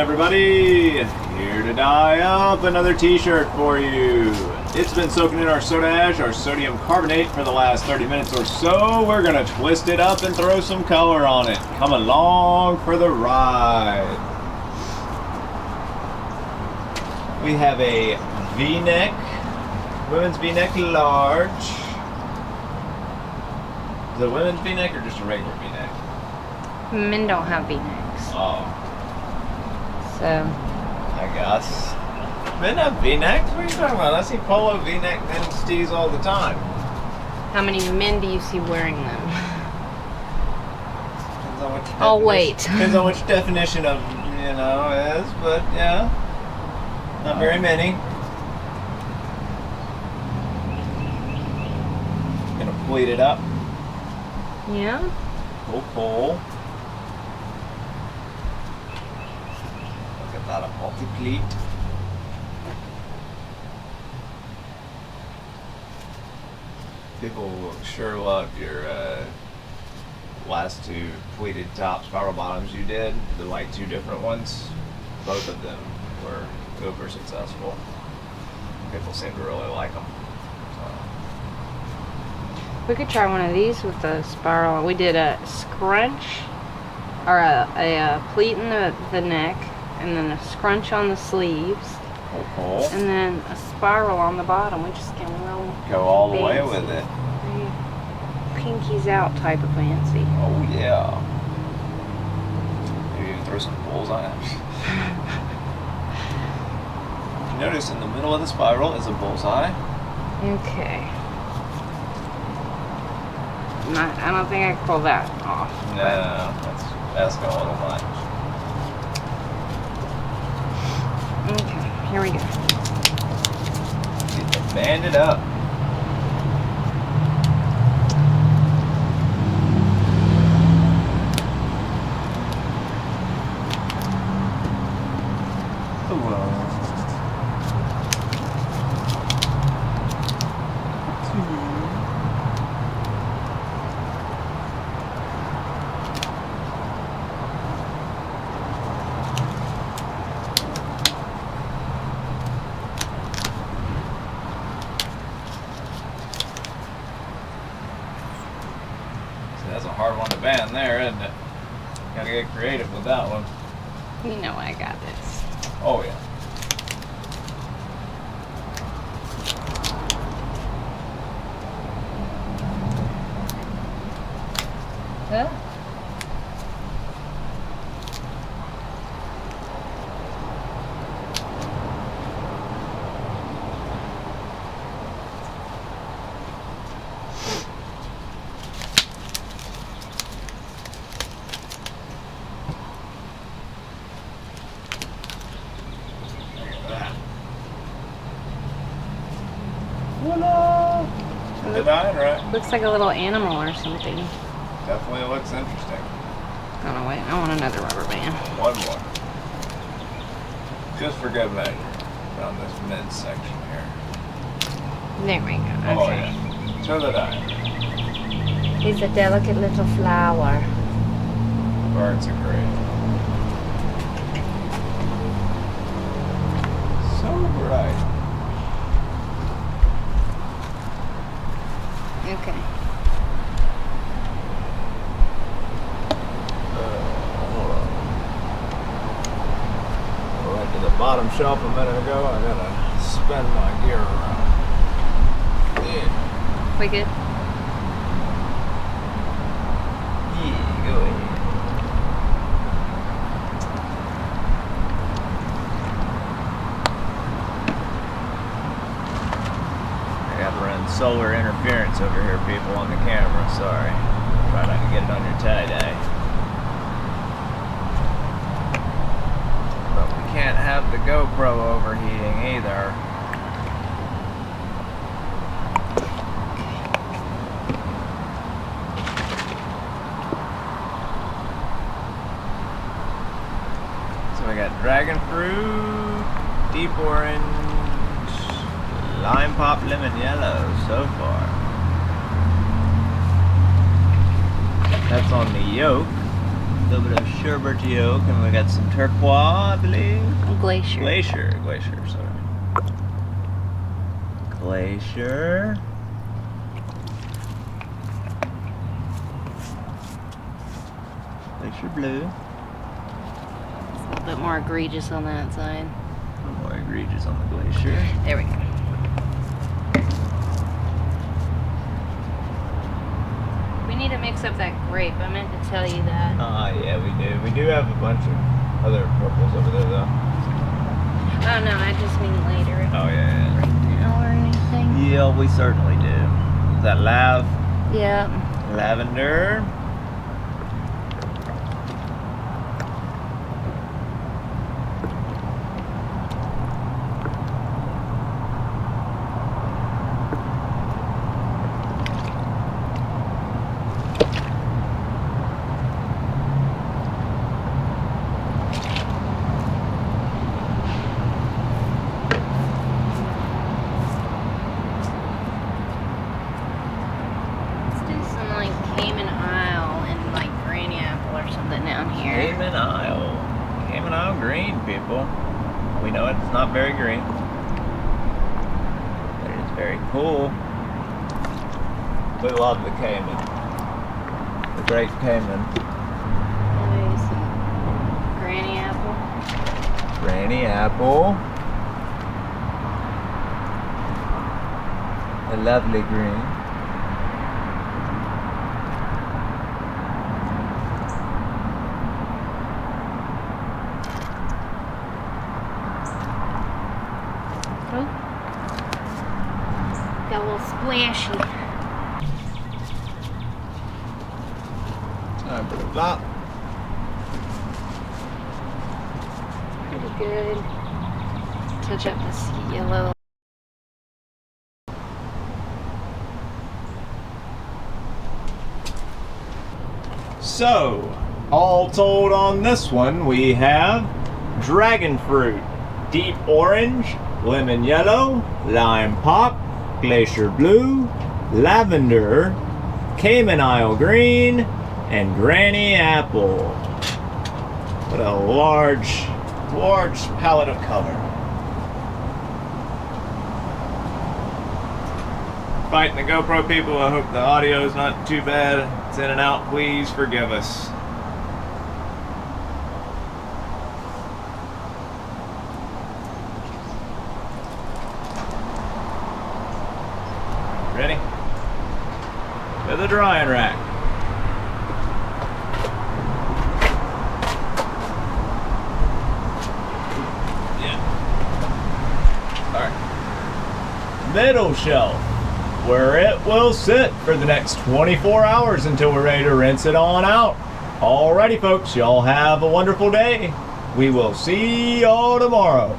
everybody? Here to dye up another t-shirt for you. It's been soaking in our soda ash, our sodium carbonate, for the last 30 minutes or so. We're gonna twist it up and throw some color on it. Come along for the ride. We have a V-neck, women's V-neck large. Is it a women's V-neck or just a regular V-neck? Men don't have V-necks. Oh. So. I guess. Men have V-necks? What are you talking about? I see polo V-neck men's tees all the time. How many men do you see wearing them? Depends on which Oh, wait. Depends on which definition of, is, but yeah. Not very many. Gonna pleat it up. Yeah? Cool. Look at that, a multi-pleat. People sure loved your last two pleated top spiral bottoms you did, the like two different ones. Both of them were uber successful. People seem to really like them. We could try one of these with a spiral. We did a scrunch, or a pleat in the neck, and then a scrunch on the sleeves, and then a spiral on the bottom. We just can go all the fancy. way with it. Pinkies out type of fancy. Oh yeah. Maybe even throw some bullseye. Notice in the middle of the spiral is a bullseye. Okay. I don't think I can pull that off. No, that's asking a little much. Okay, here we go. Get them banded up. That's a hard one to band there, isn't it? Gotta get creative with that one. You know I got this. Oh yeah. Huh? Looks like a little animal or something. Definitely looks interesting. Oh no, wait, I want another rubber band. One more. Just for good measure. Around this mid section here. There we go. Okay. Oh yeah. To the dye. He's a delicate little flower. Birds are great. So bright. Okay. Went to the bottom shelf a minute ago. I gotta spin my gear around. Yeah. We good? Yeah, go ahead. I gotta run solar interference over here, people, on the camera. Sorry. Try not to get it on your tie-dye. But we can't have the GoPro overheating either. So we got dragon fruit, deep orange, lime pop, lemon yellow so far. That's on the yoke. A little bit of sherbet Yoke, and we got some turquoise, I believe. Glacier. Glacier, sorry. Glacier. Glacier blue. It's a little bit more egregious on that side. A little more egregious on the glacier. There we go. We need to mix up that grape. I meant to tell you that. Yeah, we do. We do have a bunch of other purples over there, though. Oh no, I just mean later. Oh, yeah. Right now or anything. Yeah, we certainly do. Is that Yeah. lavender? Cayman Isle and like Granny Apple or something down here. Cayman Isle Green, people. We know it's not very green, but it is very cool. We love the Cayman, the great Cayman. There's some Granny Apple. Granny Apple. A lovely green. Got a little splashy. Time for the flop. Pretty good. Touch up this yellow. So, all told on this one, we have dragon fruit, deep orange, lemon yellow, lime pop, glacier blue, lavender, Cayman Isle green, and Granny apple. What a large palette of color. Fighting the GoPro people, I hope the audio is not too bad. It's in and out, please forgive us. Ready? To the drying rack. Yeah. Alright. Middle shelf, where it will sit for the next 24 hours until we're ready to rinse it on out. Alrighty folks, y'all have a wonderful day. We will see y'all tomorrow.